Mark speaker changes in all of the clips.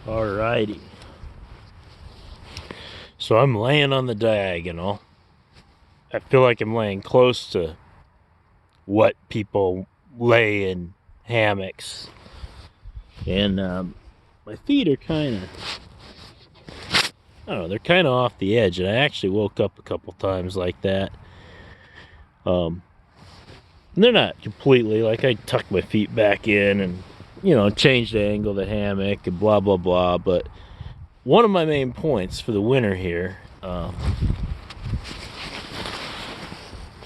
Speaker 1: Alrighty. So I'm laying on the diagonal. I feel like I'm laying close to what people lay in hammocks. And my feet are kind of, I don't know, they're kind of off the edge. And I actually woke up a couple times like that. They're not completely, like I tuck my feet back in and, change the angle of the hammock and blah, blah, blah. But one of my main points for the winter here,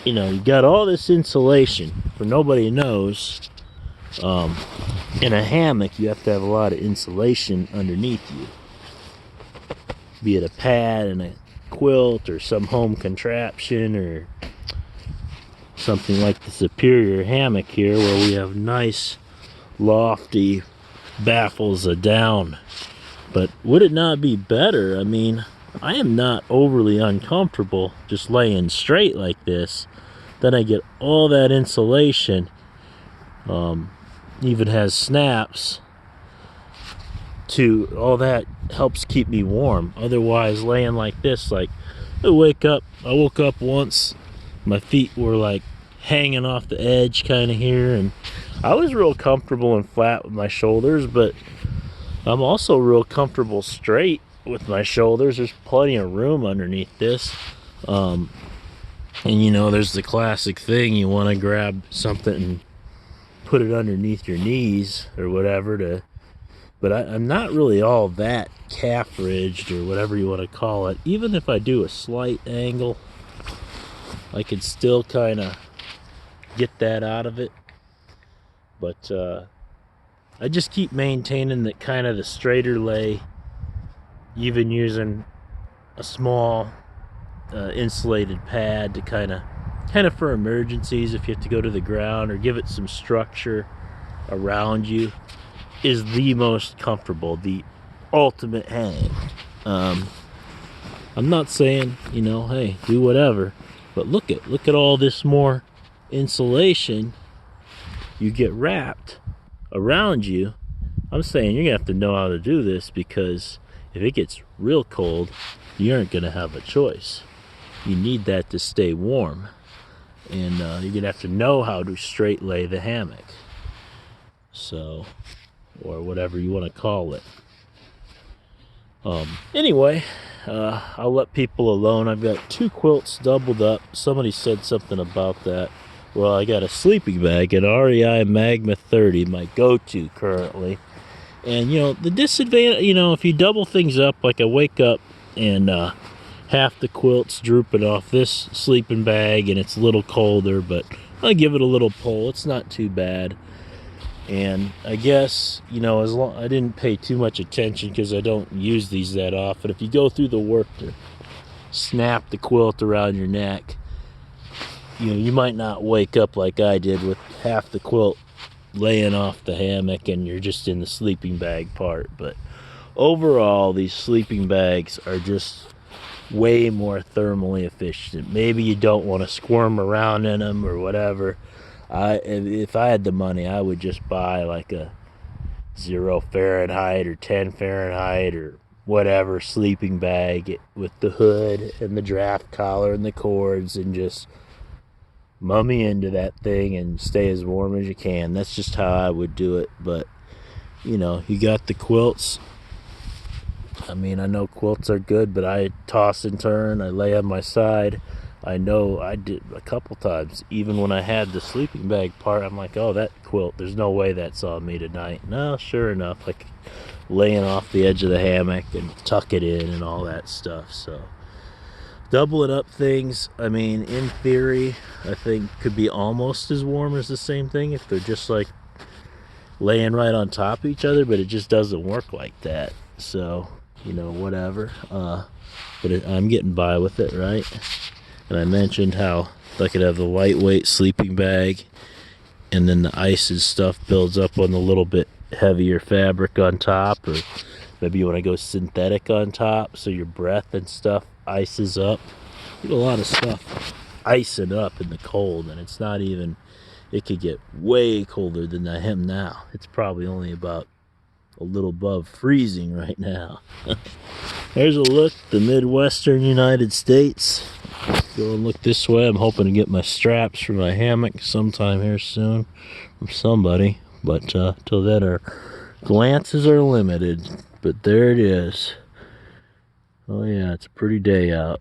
Speaker 1: you got all this insulation, for nobody knows. In a hammock, you have to have a lot of insulation underneath you, be it a pad and a quilt or some home contraption or something like the Superior Hammock here, where we have nice lofty baffles of down. But would it not be better? I mean, I am not overly uncomfortable just laying straight like this. Then I get all that insulation, even has snaps to all that, helps keep me warm. Otherwise, laying like this, like I woke up once, my feet were like hanging off the edge kind of here, and I was real comfortable and flat with my shoulders, but I'm also real comfortable straight with my shoulders. There's plenty of room underneath this. And there's the classic thing, you want to grab something and put it underneath your knees or whatever but I'm not really all that calf ridged or whatever you want to call it. Even if I do a slight angle, I can still kind of get that out of it. But I just keep maintaining that kind of the straighter lay, even using a small insulated pad to kind of for emergencies, if you have to go to the ground or give it some structure around you, is the most comfortable, the ultimate hang. I'm not saying, hey, do whatever, but look at all this more insulation you get wrapped around you. I'm saying you're gonna have to know how to do this, because if it gets real cold, you aren't gonna have a choice. You need that to stay warm, and you're gonna have to know how to straight lay the hammock, so, or whatever you want to call it. Anyway, I'll let people alone. I've got 2 quilts doubled up. Somebody said something about that. Well, I got a sleeping bag, an REI Magma 30, my go-to currently. And the disadvantage, if you double things up, like I wake up and half the quilt's drooping off this sleeping bag, and it's a little colder, but I give it a little pull. It's not too bad. And I guess, as long, I didn't pay too much attention because I don't use these that often. If you go through the work to snap the quilt around your neck, you might not wake up like I did with half the quilt laying off the hammock and you're just in the sleeping bag part. But overall, these sleeping bags are just way more thermally efficient. Maybe you don't want to squirm around in them or whatever. If I had the money, I would just buy like a 0 Fahrenheit or 10 Fahrenheit or whatever sleeping bag with the hood and the draft collar and the cords, and just mummy into that thing and stay as warm as you can. That's just how I would do it. But you got the quilts. I mean, I know quilts are good, but I toss and turn. I lay on my side. I know I did a couple times, even when I had the sleeping bag part. I'm like, oh, that quilt, there's no way that's on me tonight. No, sure enough, like laying off the edge of the hammock and tuck it in and all that stuff. So doubling up things, I mean, in theory, I think could be almost as warm as the same thing if they're just like laying right on top of each other, but it just doesn't work like that. So whatever, but I'm getting by with it, right? And I mentioned how I could have the lightweight sleeping bag, and then the ice and stuff builds up on the little bit heavier fabric on top, or maybe you want to go synthetic on top so your breath and stuff ices up. You get a lot of stuff icing up in the cold, and it's not even, it could get way colder than I am now. It's probably only about a little above freezing right now. There's a look at the Midwestern United States. Go and look this way. I'm hoping to get my straps for my hammock sometime here soon from somebody. But till then, our glances are limited. But there it is. Oh yeah, it's a pretty day out.